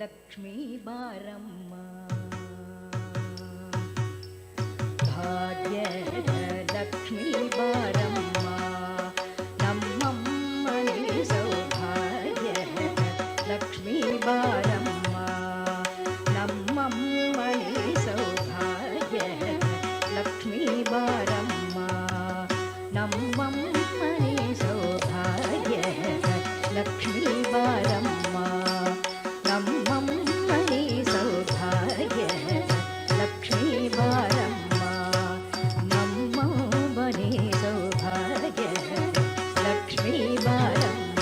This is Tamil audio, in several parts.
ಲಕ್ಷ್ಮೀ ಬಾರಮ್ಮ ಭಾಗ್ಯದ ಲಕ್ಷ್ಮೀ ಬಾರಮ್ಮ ನಮ್ಮಮ್ಮನೇ ಸೌಭಾಗ್ಯದ ಲಕ್ಷ್ಮೀ ಬಾರಮ್ಮ ನಮ್ಮಮ್ಮನೇ ಸೌಭಾಗ್ಯದ ಲಕ್ಷ್ಮೀ ಬಾರಮ್ಮ ನಮ್ಮಮ್ಮನೇ ಸೌಭಾಗ್ಯದ ಲಕ್ಷ್ಮೀ ಬಾರಮ್ಮ ನಮ್ಮಮ್ಮನೇ ಸೌಭಾಗ್ಯದ ಲಕ್ಷ್ಮೀ ಬಾರಮ್ಮ ನಮ್ಮಮ್ಮನೇ ಸೌಭಾಗ್ಯದ ಲಕ್ಷ್ಮೀ ಬಾರಮ್ಮ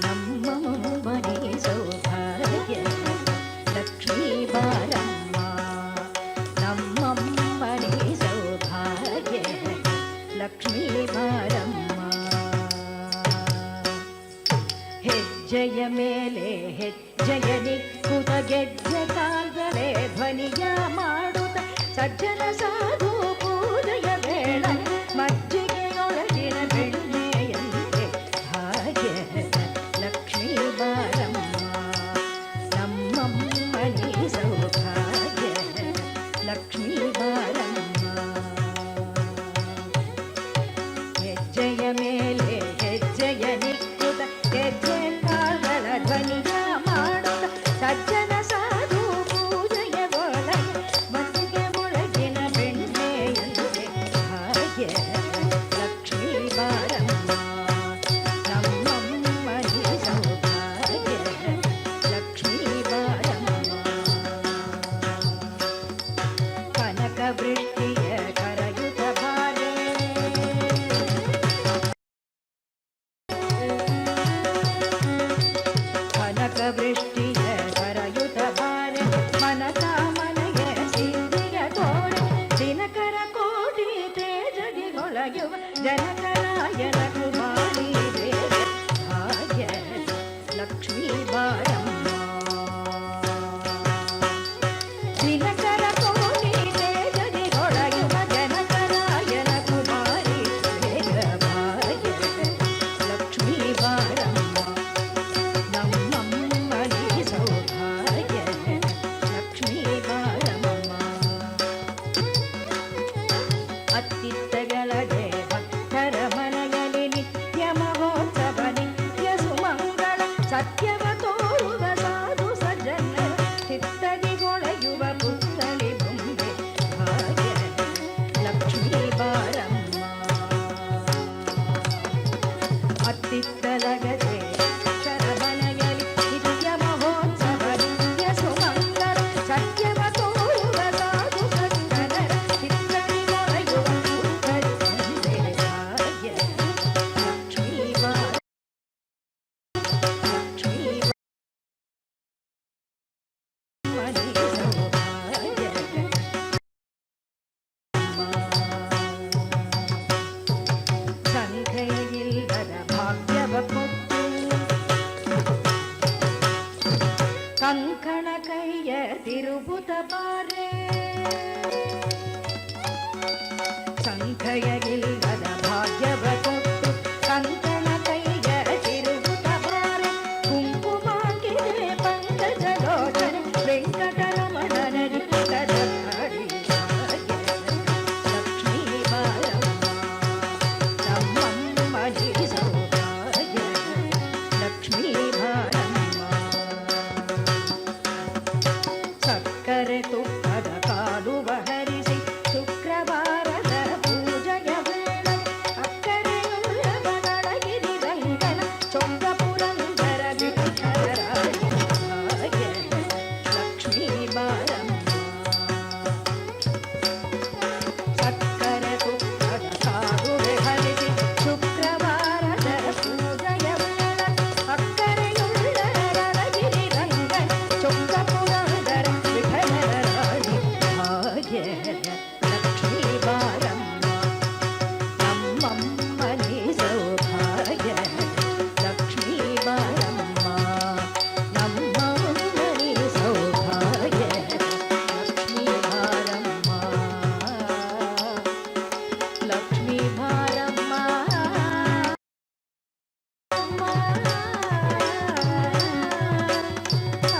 ನಮ್ಮಮ್ಮನೇ ಸೌಭಾಗ್ಯದ ಲಕ್ಷ್ಮೀ ಬಾರಮ್ಮ ನಮ್ಮಮ್ಮನೇ ಸೌಭಾಗ್ಯದ ಲಕ್ಷ್ಮೀ ಬಾರಮ್ಮ ಹೆಜ್ಜೆಯ ಮೇಲೆ ಹೆಜ್ಜೆಯ ನಿಕ್ಕುತ ಗೆಜ್ಜೆ ಕಾಲ್ಗಳೇ ಧ್ವನಿಯ ಮಾಡುತ್ತ ಸಜ್ಜನ ಸಾಧು ಪೂಜೆಯ ಬೇಡ ಮಜ್ಜಿಗೆಯೊಳಗಿನ ಬೆಣ್ಣೆಯಂತೆ ಭಾಗ್ಯದ ಲಕ್ಷ್ಮೀ ಬಾರಮ್ಮ ನಮ್ಮಮ್ಮನೇ ಸೌಭಾಗ್ಯದ ಲಕ್ಷ್ಮೀ ಬಾರಮ್ಮ ಹೆಜ್ಜೆಯ ಮೇಲೆ ಹೆಜ್ಜೆಯ ನಿಕ್ಕುತ ಗೆಜ್ಜೆ ಕಾಲ್ಗಳ ಧ್ವನಿಯ ಮಾಡುತ್ತ ಸಜ್ಜನ ಸಾಧು ಪೂಜೆಯ ಒಳಗೆ ಮಜ್ಜಿಗೆ ಒಳಗಿನ ಬೆಣ್ಣೆಯಂತೆ ಭಾಗ್ಯದ ಲಕ್ಷ್ಮೀ ಬಾರಮ್ಮ ನಮ್ಮಮ್ಮನೇ ಸೌಭಾಗ್ಯದ ಲಕ್ಷ್ಮೀ ಬಾರಮ್ಮ ಕನಕ ವೃಷ್ಟಿಯ ಕರಯುತ ಬಾರೆ ಕನಕ ವೃಷ್ಟಿಯ ಕರಯುತ ಬಾರೆ ಮನಸ ಮನೆಯ ಸಿದ್ಧಿಯ ತೋರೆ ದಿನಕರ ಕೋಟಿ ತೇಜಗಿಗೊಳಗುವ ಜನಕರಾಯನ ಕುಮಾರಿ ದೇವಿ ಭಾಗ್ಯದ ಲಕ್ಷ್ಮೀ ಬಾರಮ್ಮ ದಿನಕರ ಕೋಟಿ ತೇಜಗಿಗೊಳಗುವ ಜನಕರಾಯನ ಕುಮಾರಿ ದೇವಿ ಭಾಗ್ಯದ ಲಕ್ಷ್ಮೀ ಬಾರಮ್ಮ ನಮ್ಮಮ್ಮನೇ ಸೌಭಾಗ್ಯದ ಲಕ್ಷ್ಮೀ ಬಾರಮ್ಮ ಅತ್ತಿತ್ತಗಳದೆ ಭಕ್ತರ ಮನೆಯಲ್ಲಿ ನಿತ್ಯ ಮಹೋತ್ಸವ ನಿತ್ಯ ಸುಮಂಗಳ ಸತ್ಯವ ತೋರುವ ಸಾಧು ಸಜ್ಜನರ ಚಿತ್ತದಿಗೊಳೆಯುವ ಪುತ್ತಲಿ ಬೊಂಬೆ ಭಾಗ್ಯದ ಲಕ್ಷ್ಮೀ ಬಾರಮ್ಮ ಅತ್ತಿತ್ತಲಗದೆ ಶರಮನೆಯಲ್ಲಿ ನಿತ್ಯ ಮಹೋತ್ಸವ ನಿತ್ಯ ಸುಮಂಗಳ ಸತ್ಯವ ತೋರುವ ಸಾಧು ಸಜ್ಜನರ ಚಿತ್ತದಿಗೊಳೆಯುವ ಪುತ್ತಲಿ ಬೊಂಬೆ ಭಾಗ್ಯದ ಲಕ್ಷ್ಮೀ ಬಾರಮ್ಮ ಲಕ್ಷ್ಮೀ ಮನೆ ಸೌಭಾಗ್ಯದ ಸಂಖ್ಯೆಯಿಲ್ಲದ ಭಾಗ್ಯವ ಕೊಟ್ಟು ಕಂಕಣ ಕೈಯ ತಿರುಗುತ್ತ ಬಾರೆ ಸಂಖ್ಯೆಯಿಲ್ಲದ ಭಾಗ್ಯವ ಕೊಟ್ಟು ಕಂಕಣ ಕೈಯ ತಿರುಗುತ್ತ ಬಾರೆ ಕುಂಕುಮಾಂಕಿದೆ ಪಂಕಜಲೋಚನೆ ವೆಂಕಟರಮಣನ ನಿಕಟದ ಧಾಡಿ ಭಾಗ್ಯದ ಲಕ್ಷ್ಮೀ ಬಾರಮ್ಮ ನಮ್ಮಮ್ಮನೇ ಸೌಭಾಗ್ಯದ ಲಕ್ಷ್ಮೀ ಬಾರಮ್ಮ ಸಕ್ಕರೆ ತುಪ್ಪದ ಕಾಲುವ ಹರಿಸಿ ಶುಕ್ರವಾರದ ಪೂಜೆಯ ವೇಳೆ ಅಕ್ಕರೆಯುಳ್ಳವನಳಗಿರಿ ರಂಗನ ಚೊಂಗ ಪುರಂದರ ವಿಠಲರಾಯ ಭಾಗ್ಯದ ಲಕ್ಷ್ಮೀ ಬಾರಮ್ಮ ಸಕ್ಕರೆ ತುಪ್ಪದ ಕಾಲುವೆ ಹರಿಸಿ ಶುಕ್ರವಾರದ ಪೂಜೆಯ ವೇಳೆ ಅಕ್ಕರೆಯುಳ್ಳವನಳಗಿರಿ ರಂಗನ ಚೊಂಗ ಪುರಂದರ ವಿಠಲರಾಯ ಭಾಗ್ಯದ ಲಕ್ಷ್ಮೀ ಬಾರಮ್ಮ ನಮ್ಮಮ್ಮನೇ ಸೌಭಾಗ್ಯದ ಲಕ್ಷ್ಮೀ ಬಾರಮ್ಮ ನಮ್ಮಮ್ಮನೇ ಸೌಭಾಗ್ಯದ ಲಕ್ಷ್ಮೀ ಬಾರಮ್ಮ ಲಕ್ಷ್ಮೀ ಬಾರಮ್ಮ ಆ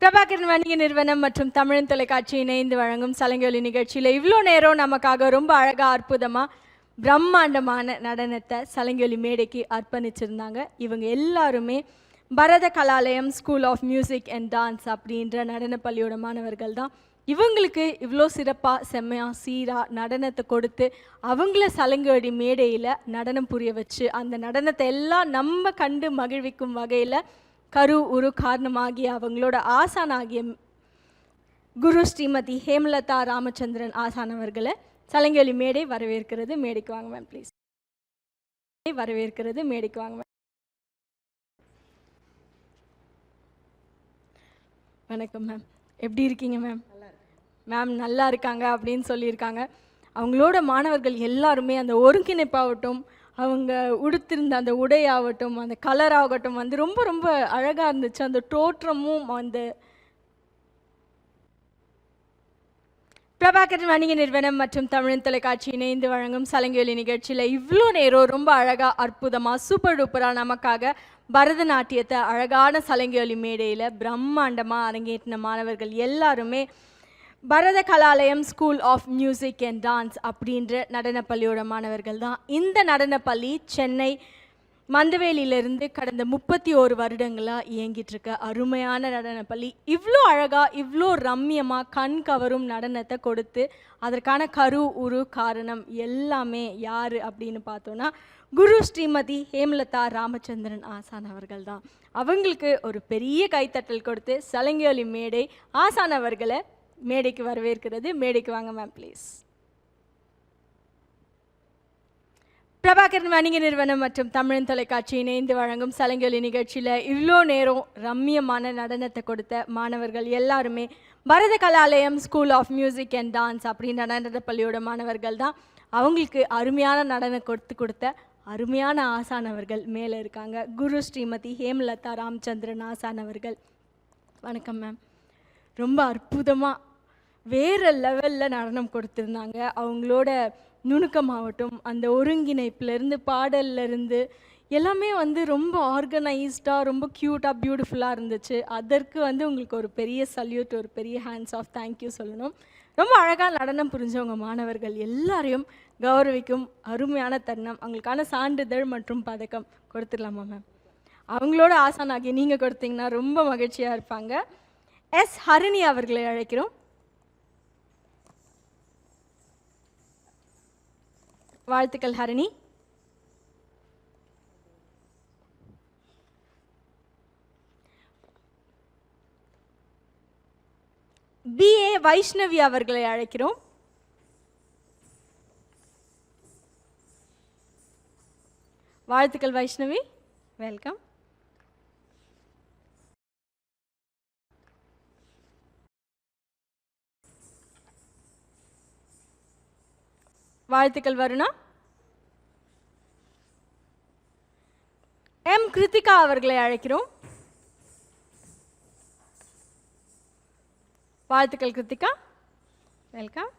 பிரபாகரன் வணிக நிறுவனம் மற்றும் தமிழன் தொலைக்காட்சி இணைந்து வழங்கும் சலங்கொலி நிகழ்ச்சியில் இவ்வளோ நேரம் நமக்காக ரொம்ப அழகாக அற்புதமாக பிரம்மாண்டமான நடனத்தை சலங்கொலி மேடைக்கு அர்ப்பணிச்சிருந்தாங்க. இவங்க எல்லாருமே Bharatha Kalalayam school of music and dance அப்படின்ற நடன பள்ளியோட மாணவர்கள் தான். இவங்களுக்கு இவ்வளோ சிறப்பாக செம்மையாக சீராக நடனத்தை கொடுத்து அவங்கள சலங்கொலி மேடையில் நடனம் புரிய வச்சு அந்த நடனத்தை எல்லாம் நம்ம கண்டு மகிழ்விக்கும் வகையில் கரு உரு காரணமாகிய அவங்களோட ஆசானாகிய குரு ஸ்ரீமதி ஹேமலதா ராமச்சந்திரன் ஆசானவர்களை சலங்கொலி மேடை வரவேற்கிறது. மேடைக்கு வாங்க மேம் ப்ளீஸ். வரவேற்கிறது. மேடைக்கு வாங்க மேம். வணக்கம் மேம், எப்படி இருக்கீங்க மேம்? மேம் நல்லா இருக்காங்க அப்படின்னு சொல்லியிருக்காங்க. அவங்களோட மாணவர்கள் எல்லாருமே அந்த ஒருங்கிணைப்பாகட்டும், அவங்க உடுத்திருந்த அந்த உடையாகட்டும், அந்த கலராகட்டும் வந்து ரொம்ப ரொம்ப அழகாக இருந்துச்சு. அந்த தோற்றமும் அந்த பிரபாகரன் வணிக நிறுவனம் மற்றும் தமிழன் தொலைக்காட்சி இணைந்து வழங்கும் சலங்கொலி நிகழ்ச்சியில் இவ்வளோ நேரம் ரொம்ப அழகாக அற்புதமாக சூப்பர் டூப்பராக நமக்காக பரதநாட்டியத்தை அழகான சலங்கொலி மேடையில் பிரம்மாண்டமாக அரங்கேற்றின மாணவர்கள் எல்லாருமே Bharatha Kalalayam school of music and dance அப்படின்ற நடனப்பள்ளியோட மாணவர்கள் தான். இந்த நடனப்பள்ளி சென்னை மந்தவேலியிலிருந்து கடந்த 31 வருடங்களாக இயங்கிட்டுருக்க அருமையான நடனப்பள்ளி. இவ்வளோ அழகாக இவ்வளோ ரம்யமாக கண் கவரும் நடனத்தை கொடுத்து அதற்கான கரு உரு காரணம் எல்லாமே யார் அப்படின்னு பார்த்தோன்னா குரு ஸ்ரீமதி ஹேமலதா ராமச்சந்திரன் ஆசான் அவர்கள் தான். அவங்களுக்கு ஒரு பெரிய கைத்தட்டல் கொடுத்து சலங்கொலி மேடை ஆசான் அவர்களை மேடைக்கு வரவேற்கிறது. மேடைக்கு வாங்க மேம் ப்ளீஸ். பிரபாகரன் வணிக நிறுவனம் மற்றும் தமிழன் தொலைக்காட்சி இணைந்து வழங்கும் சலங்கொலி நிகழ்ச்சியில் இவ்வளோ நேரம் ரம்மியமான நடனத்தை கொடுத்த மாணவர்கள் எல்லாருமே Bharatha Kalalayam school of music and dance அப்படின்ற நடனப்பள்ளியோட மாணவர்கள் தான். அவங்களுக்கு அருமையான நடனம் கொடுத்த அருமையான ஆசான் அவர்கள் மேலே இருக்காங்க. குரு ஸ்ரீமதி ஹேமலதா ராமச்சந்திரன் ஆசான் அவர்கள். வணக்கம் மேம். ரொம்ப அற்புதமாக வேறு லெவலில் நடனம் கொடுத்துருந்தாங்க. அவங்களோட நுணுக்கமாகட்டும், அந்த ஒருங்கிணைப்புலேருந்து பாடல்லேருந்து எல்லாமே வந்து ரொம்ப ஆர்கனைஸ்டாக ரொம்ப க்யூட்டாக பியூட்டிஃபுல்லாக இருந்துச்சு. அதற்கு வந்து உங்களுக்கு ஒரு பெரிய சல்யூட், ஒரு பெரிய ஹேண்ட்ஸ் ஆஃப் தேங்க்யூ சொல்லணும். ரொம்ப அழகாக நடனம் புரிஞ்சவங்க மாணவர்கள் எல்லாரையும் கௌரவிக்கும் அருமையான தருணம். அவங்களுக்கான சான்றிதழ் மற்றும் பதக்கம் கொடுத்துடலாமா மேம்? அவங்களோட ஆசானாகி நீங்கள் கொடுத்தீங்கன்னா ரொம்ப மகிழ்ச்சியாக இருப்பாங்க. எஸ் ஹரிணி அவர்களை அழைக்கிறோம். வாழ்த்துக்கள் ஹரிணி. BA வைஷ்ணவி அவர்களை அழைக்கிறோம். வாழ்த்துக்கள் வைஷ்ணவி, வெல்கம். வாழ்த்துக்கள் வருணா. M கிருத்திகா அவர்களை அழைக்கிறோம். வாழ்த்துக்கள் Krithika, welcome.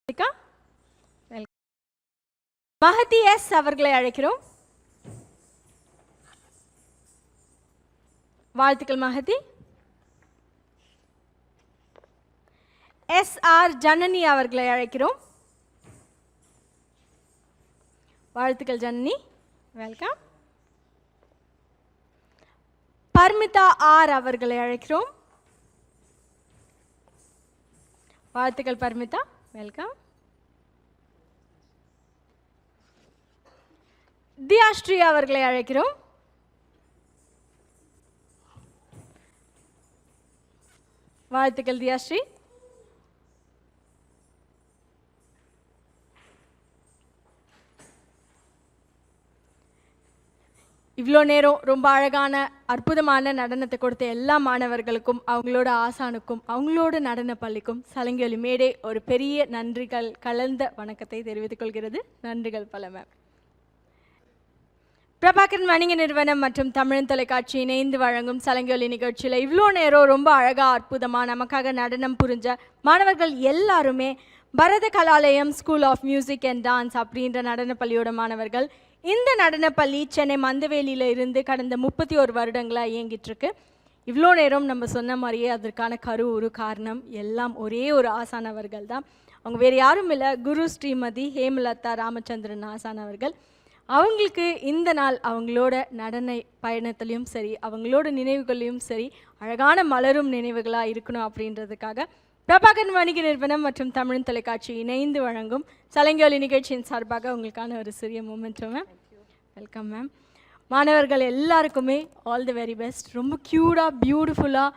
Krithika welcome. Mahathi S அவர்களை அழைக்கிறோம். வாழ்த்துக்கள் மஹதி. SR ஜனனி அவர்களை அழைக்கிறோம். வாழ்த்துக்கள் ஜனனி, வெல்கம். பர்மிதா R அவர்களை அழைக்கிறோம். வாழ்த்துக்கள் பர்மிதா, வெல்கம். தியாஸ்ரீ அவர்களை அழைக்கிறோம். வாழ்த்துக்கள் தியாஸ்ரீ. இவ்வளோ நேரம் ரொம்ப அழகான அற்புதமான நடனத்தை கொடுத்த எல்லா மாணவர்களுக்கும் அவங்களோட ஆசானுக்கும் அவங்களோட நடன பள்ளிக்கும் சலங்கொலி மேடை ஒரு பெரிய நன்றிகள் கலந்த வணக்கத்தை தெரிவித்துக் கொள்கிறது. நன்றிகள் பல மேம். பிரபாகரன் வணிக நிறுவனம் மற்றும் தமிழன் தொலைக்காட்சி இணைந்து வழங்கும் சலங்கொலி நிகழ்ச்சியில் இவ்வளோ நேரம் ரொம்ப அழகாக அற்புதமாக நமக்காக நடனம் புரிஞ்ச மாணவர்கள் எல்லாருமே Bharatha Kalalayam school of music and dance அப்படின்ற நடனப்பள்ளியோட மாணவர்கள். இந்த நடனப்பள்ளி சென்னை மந்தவேலியில் இருந்து கடந்த 31 வருடங்களாக இயங்கிட்டுருக்கு. இவ்வளோ நேரம் நம்ம சொன்ன மாதிரியே அதற்கான ஒரு காரணம் எல்லாம் ஒரே ஒரு ஆசான் அவர்கள் தான். அவங்க வேறு யாரும் இல்லை, குரு ஸ்ரீமதி ஹேமலதா ராமச்சந்திரன் ஆசான் அவர்கள். அவங்களுக்கு இந்த நாள் அவங்களோட நடன பயணத்துலேயும் சரி, அவங்களோட நினைவுகளையும் சரி, அழகான மலரும் நினைவுகளாக இருக்கணும் அப்படின்றதுக்காக பிரபாகரன் வணிக நிறுவனம் மற்றும் தமிழ் தொலைக்காட்சி இணைந்து வழங்கும் சலங்கொலி நிகழ்ச்சியின் சார்பாக உங்களுக்கான ஒரு சிறிய மூமெண்ட் மேம். Welcome ma'am. மாணவர்கள் எல்லாருக்குமே ஆல் தி வெரி பெஸ்ட். ரொம்ப க்யூட்டாக பியூட்டிஃபுல்லாக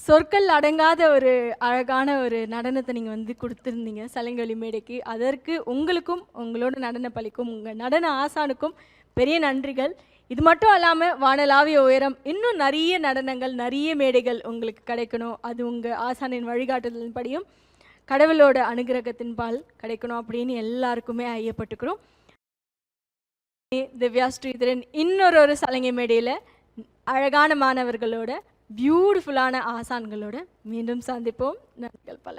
சொற்கள் அடங்காத ஒரு அழகான ஒரு நடனத்தை நீங்கள் கொடுத்துருந்தீங்க சலங்கொலி மேடைக்கு. அதற்கு உங்களுக்கும் உங்களோட நடன பள்ளிக்கும் உங்கள் நடன ஆசானுக்கும் பெரிய நன்றிகள். இது மட்டும் இல்லாமல் வானலாவிய உயரம் இன்னும் நிறைய நடனங்கள் நிறைய மேடைகள் உங்களுக்கு கிடைக்கணும். அது உங்கள் ஆசானின் வழிகாட்டுதலின் படியும் கடவுளோட அனுகிரகத்தின் பால் கிடைக்கணும் அப்படின்னு எல்லாருக்குமே ஐயப்பட்டுக்கிறோம். திவ்யா ஸ்ரீதரன் இன்னொரு சலங்கை மேடையில் அழகான மாணவர்களோட பியூட்டிஃபுல்லான ஆசான்களோட மீண்டும் சந்திப்போம். நன்றிகள் பல.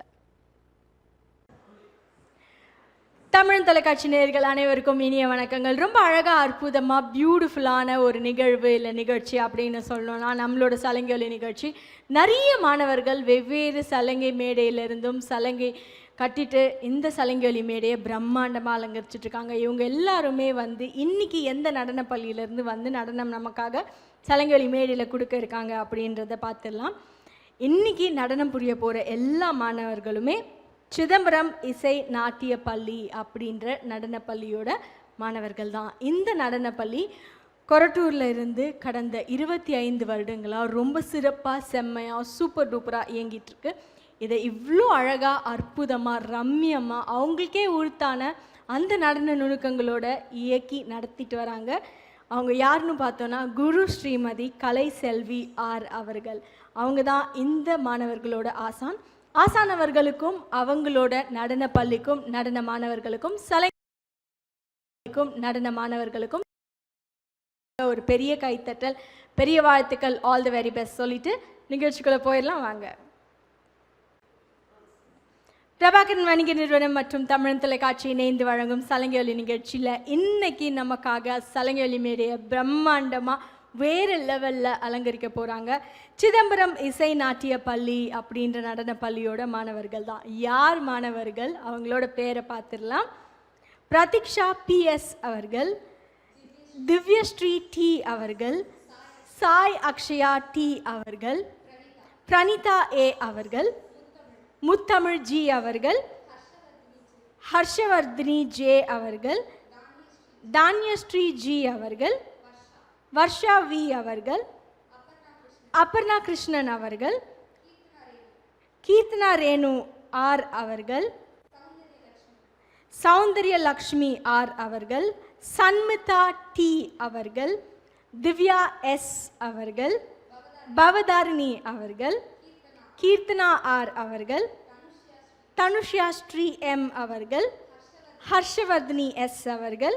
தமிழ் தொலைக்காட்சி நேயர்கள் அனைவருக்கும் இனிய வணக்கங்கள். ரொம்ப அழகாக அற்புதமாக பியூட்டிஃபுல்லான ஒரு நிகழ்வு இல்லை நிகழ்ச்சி அப்படின்னு சொல்லணும்னா நம்மளோட சலங்கொலி நிகழ்ச்சி. நிறைய மாணவர்கள் வெவ்வேறு சலங்கை மேடையிலிருந்தும் சலங்கை கட்டிட்டு இந்த சலங்கொலி மேடையை பிரம்மாண்டமாக அலங்கரிச்சிட்ருக்காங்க. இவங்க எல்லாருமே இன்றைக்கி எந்த நடன பள்ளியிலேருந்து நடனம் நமக்காக சலங்கொலி மேடையில் கொடுக்க இருக்காங்க அப்படின்றத பார்த்துடலாம். இன்றைக்கி நடனம் புரிய போகிற எல்லா மாணவர்களுமே சிதம்பரம் இசை நாட்டிய பள்ளி அப்படின்ற நடன பள்ளியோட மாணவர்கள் தான். இந்த நடன பள்ளி கொரட்டூரில் இருந்து கடந்த 25 வருடங்களாக ரொம்ப சிறப்பாக செம்மையாக சூப்பர் டூப்பராக இயங்கிட்டுருக்கு. இதை இவ்வளோ அழகாக அற்புதமாக ரம்யமாக அவங்களுக்கே உறுத்தான அந்த நடன நுணுக்கங்களோட இயக்கி நடத்திட்டு வராங்க. அவங்க யாருன்னு பார்த்தோன்னா குரு ஸ்ரீமதி கலை செல்வி ஆர் அவர்கள். அவங்க தான் இந்த மாணவர்களோட ஆசான். ஆசானவர்களுக்கும் அவங்களோட நடன பள்ளிக்கும் நடன மாணவர்களுக்கும் நடன மாணவர்களுக்கும் ஒரு பெரிய கைத்தட்டல், பெரிய வாழ்த்துக்கள், ஆல் தி வெரி பெஸ்ட் சொல்லிட்டு நிகழ்ச்சிக்குள்ளே போயிடலாம் வாங்க. பிரபாகரன் வணிக நிறுவனம் மற்றும் தமிழ் தொலைக்காட்சி இணைந்து வழங்கும் சலங்கொலி நிகழ்ச்சியில் இன்னைக்கு நமக்காக சலங்கொலி மேடையை பிரம்மாண்டமாக வேறு லெவலில் அலங்கரிக்க போகிறாங்க சிதம்பரம் இசை நாட்டிய பள்ளி அப்படின்ற நடன பள்ளியோட மாணவர்கள் தான். யார் மாணவர்கள் அவங்களோட பேரை பார்த்துடலாம். பிரதீக்ஷா PS அவர்கள், திவ்யஸ்ரீ T அவர்கள், சாய் அக்ஷயா T அவர்கள், பிரணிதா A அவர்கள், முத்தமிழ் G அவர்கள், ஹர்ஷவர்தினி J அவர்கள், தானியஸ்ரீ G அவர்கள், வர்ஷா V அவர்கள், அபர்ணா கிருஷ்ணன் அவர்கள், கீர்த்தனா ரேணு R அவர்கள், சௌந்தர்ய லக்ஷ்மி R அவர்கள், சன்மிதா T அவர்கள், திவ்யா S அவர்கள், பவதாரிணி அவர்கள், கீர்த்தனா R அவர்கள், தனுஷ்யா ஸ்ரீ M அவர்கள், ஹர்ஷவர்தினி S அவர்கள்,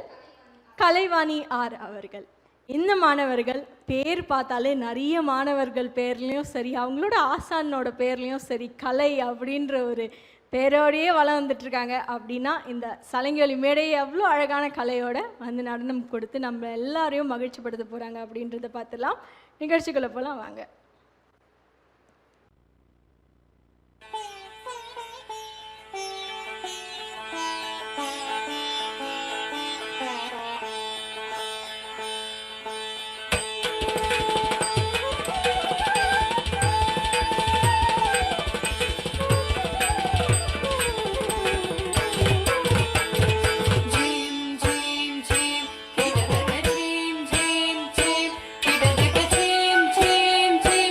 கலைவாணி R அவர்கள். இந்த மாணவர்கள் பேர் பார்த்தாலே நிறைய மாணவர்கள் பேர்லேயும் சரி, அவங்களோட ஆசானோட பேர்லேயும் சரி, கலை அப்படின்ற ஒரு பேரோடையே வளம் வந்துட்டுருக்காங்க. அப்படின்னா இந்த சலங்கொலி மேடையை எவ்வளோ அழகான கலையோட நடனம் கொடுத்து நம்ம எல்லாரையும் மகிழ்ச்சிப்படுத்த போகிறாங்க அப்படின்றத பார்த்துலாம். நிகழ்ச்சிக்குள்ளே போகலாம் வாங்க. Jim,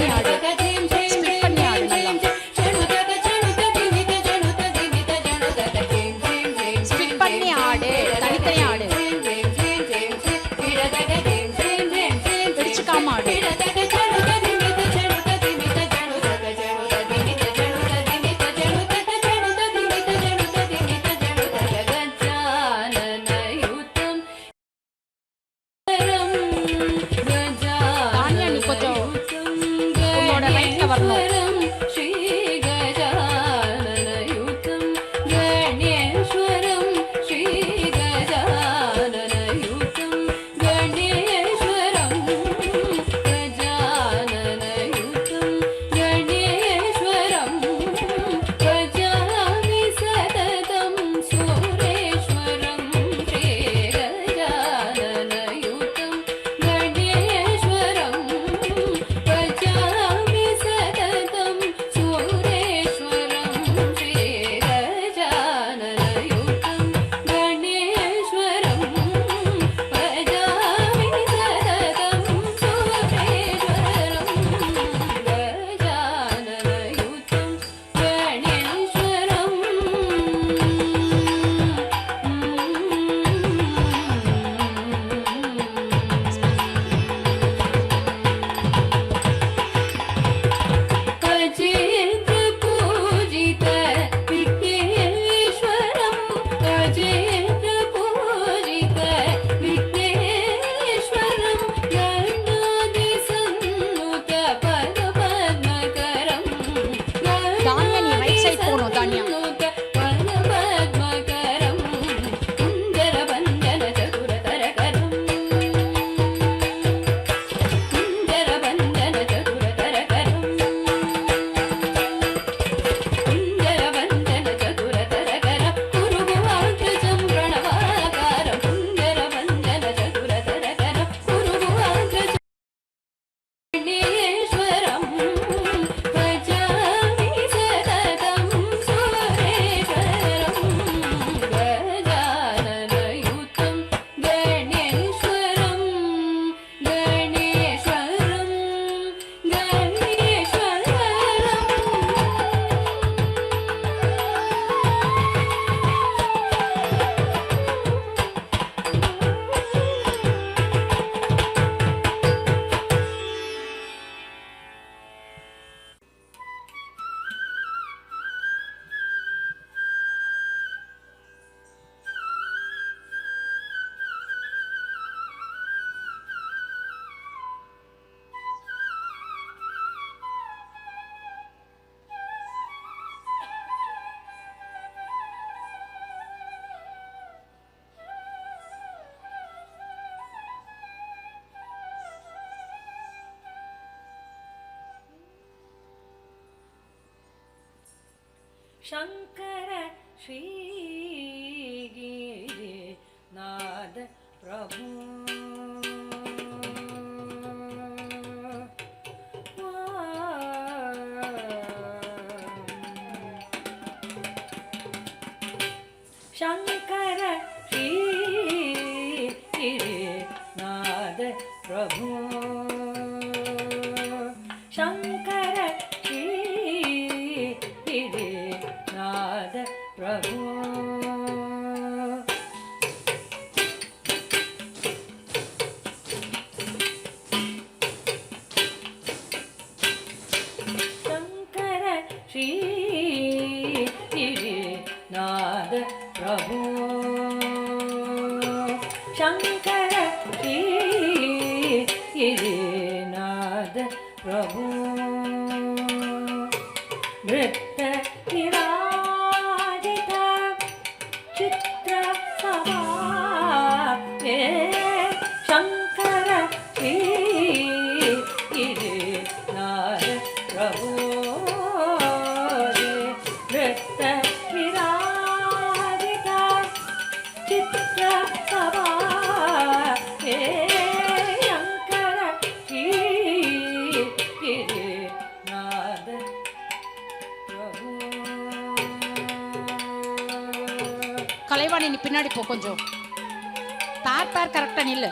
பண்ணி ஆடு ஸ்பிளிட் பண்ணி ஆடு நல்லா ஸ்பிளிட் பண்ணி ஆடு தனித்தனி ஆடு பிடிச்சுக்காம ஆடு தானியா நீ கொஞ்சம் உன்னோட ரைட்ல வரணும் शंकर श्री गिरिनाथ प्रभु शंकर श्री गिरिनाथ प्रभु शंकर श्री गिरिनाथ प्रभु शंकर श्री गिरिनाथ प्रभु शंकर श्री गिरिनाथ प्रभु नृत्य विराजित चित्र समाप्ते शंकर श्री गिरिनाथ प्रभु नृत्य विराजित चित्र समाप्ते शंकर श्री गिरिनाथ கலைவாணி நீ பின்னாடி போ கொஞ்சம் பேர் கரெக்டா நில்லு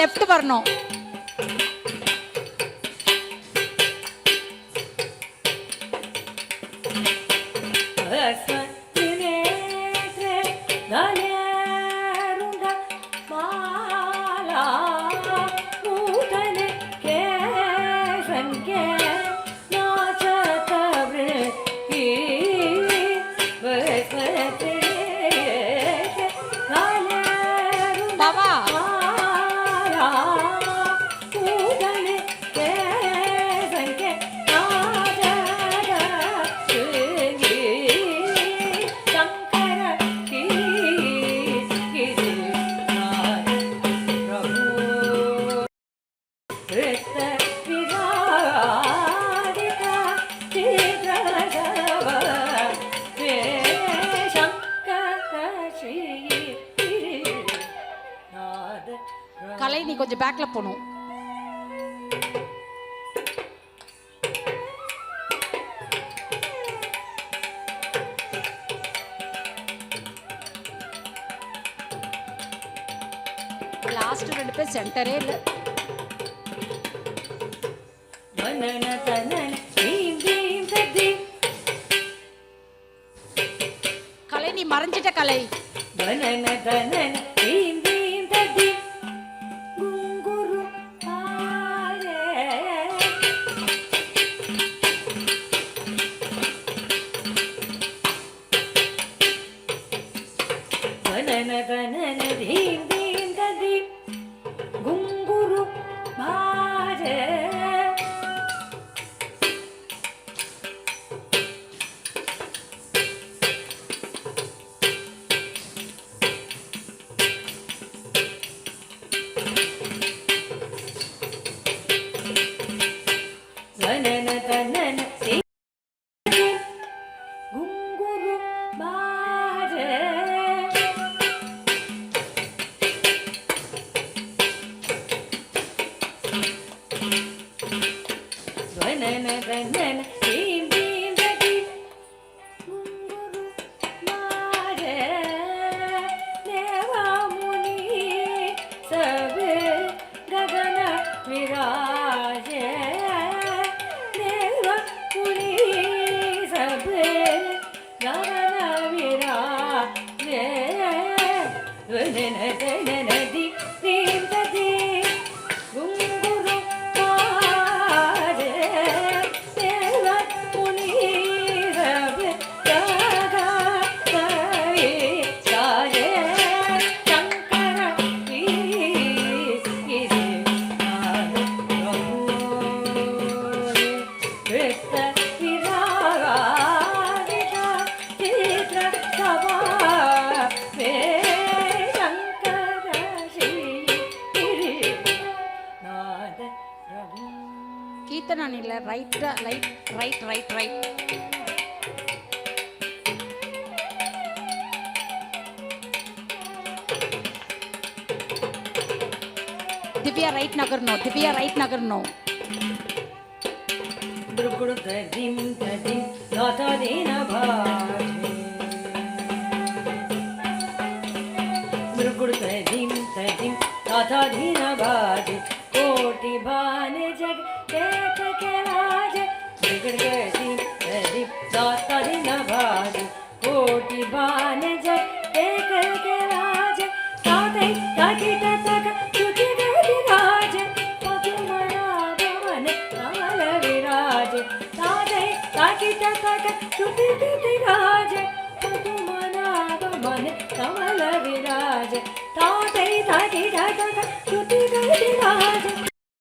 லெஃப்ட் வரணும். பாவா கலை, நீ கொஞ்சம் பேக்ல போகணும். லாஸ்ட் 2 பேர் சென்டரே இல்ல. கலை, நீ மறைஞ்சிட்ட கலை. கீர்த்தனா இல்ல, right right right right right. Divya right நகரணும், திவ்யா ரைட் நகரணும். कोटि बान जग देख के राज बिगड़ गए दीप दाता दिन भाज कोटि बान जग देख के राज ताते ताकि तक छुटी गई राज पद्मना भवन कमल विराज ताते ताकि तक छुटी गई राज पद्मना भवन कमल विराज ताते ताकि तक छुटी गई राज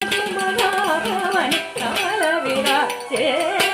पद्मना भवन कमल विराज